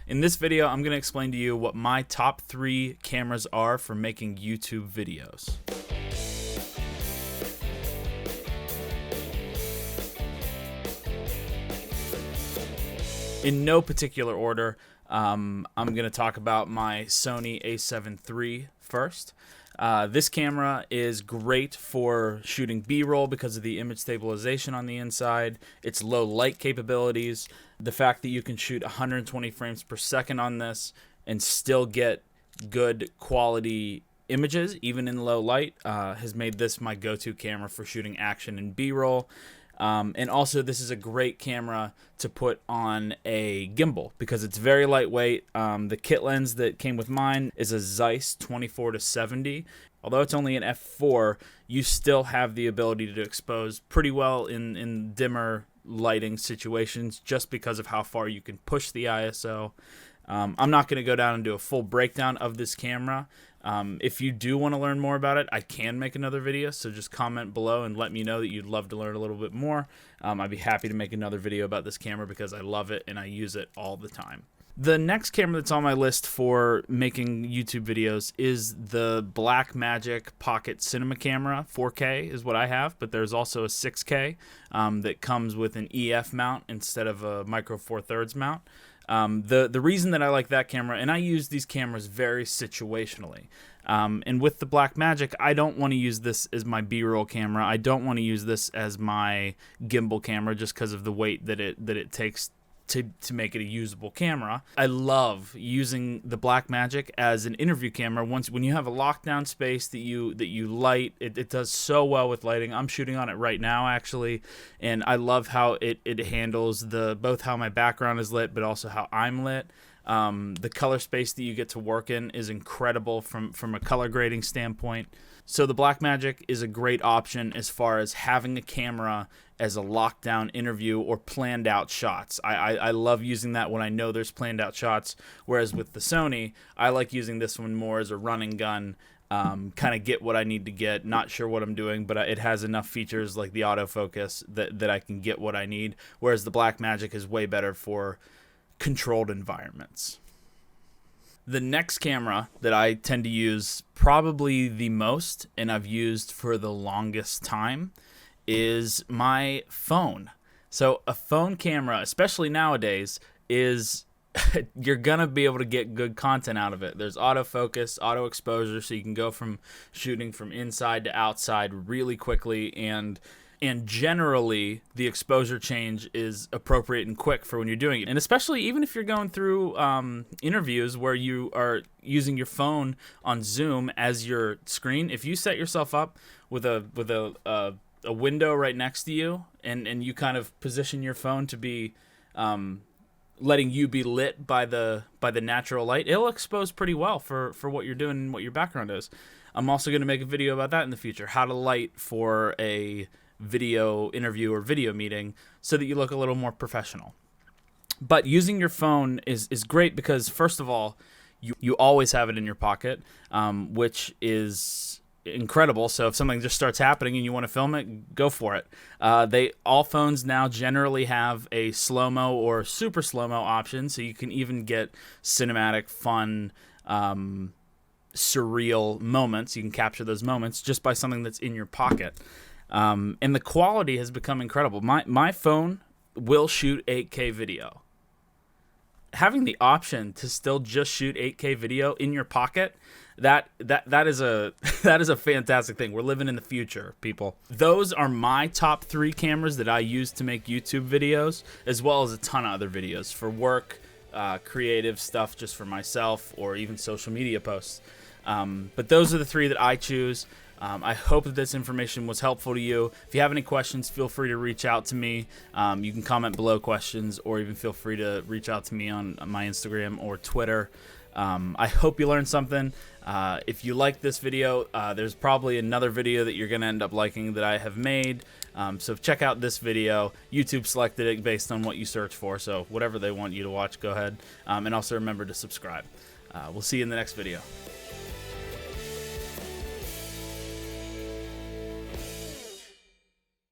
In this video, I'm going to explain to you what my top 3 cameras are for making YouTube videos. In no particular order, I'm going to talk about my Sony A7 III first. This camera is great for shooting B-roll because of the image stabilization on the inside, its low light capabilities, the fact that you can shoot 120 frames per second on this and still get good quality images, even in low light, has made this my go-to camera for shooting action and B-roll. And also, this is a great camera to put on a gimbal because it's very lightweight. The kit lens that came with mine is a Zeiss 24-70. Although it's only an f4, you still have the ability to expose pretty well in dimmer lighting situations just because of how far you can push the ISO. I'm not going to go down and do a full breakdown of this camera. If you do want to learn more about it, I can make another video, so just comment below and let me know that you'd love to learn a little bit more. I'd be happy to make another video about this camera because I love it and I use it all the time. The next camera that's on my list for making YouTube videos is the Blackmagic Pocket Cinema Camera. 4K is what I have, but there's also a 6K that comes with an EF mount instead of a micro four thirds mount. The reason that I like that camera, and I use these cameras very situationally, and with the Blackmagic, I don't want to use this as my B-roll camera. I don't want to use this as my gimbal camera just because of the weight that it takes to make it a usable camera. I love using the Blackmagic as an interview camera. when you have a lockdown space that you light, it does so well with lighting. I'm shooting on it right now actually, and I love how it handles both how my background is lit but also how I'm lit. The color space that you get to work in is incredible from a color grading standpoint. So the Blackmagic is a great option as far as having a camera as a lockdown interview or planned out shots. I love using that when I know there's planned out shots, whereas with the Sony, I like using this one more as a run and gun, kind of get what I need to get, not sure what I'm doing, but it has enough features like the autofocus that I can get what I need, whereas the Blackmagic is way better for controlled environments. The next camera that I tend to use probably the most, and I've used for the longest time, is my phone. So a phone camera, especially nowadays, is you're gonna be able to get good content out of it. There's autofocus, auto exposure, so you can go from shooting from inside to outside really quickly, and generally the exposure change is appropriate and quick for when you're doing it. And especially even if you're going through interviews where you are using your phone on Zoom as your screen, if you set yourself up with a window right next to you and you kind of position your phone to be letting you be lit by the natural light, it'll expose pretty well for what you're doing and what your background is. I'm also going to make a video about that in the future, how to light for a video interview or video meeting so that you look a little more professional. But using your phone is great because, first of all, you always have it in your pocket, which is incredible. So if something just starts happening and you want to film it, go for it. All phones now generally have a slow-mo or super slow-mo option, so you can even get cinematic, fun, surreal moments. You can capture those moments just by something that's in your pocket. And the quality has become incredible. My phone will shoot 8K video. Having the option to still just shoot 8K video in your pocket, that is a fantastic thing. We're living in the future, people. Those are my top 3 cameras that I use to make YouTube videos, as well as a ton of other videos for work, creative stuff just for myself, or even social media posts. But those are the 3 that I choose. I hope that this information was helpful to you. If you have any questions, feel free to reach out to me. You can comment below questions, or even feel free to reach out to me on my Instagram or Twitter. I hope you learned something. If you like this video, there's probably another video that you're going to end up liking that I have made. So check out this video. YouTube selected it based on what you search for, so whatever they want you to watch, go ahead. And also remember to subscribe. We'll see you in the next video.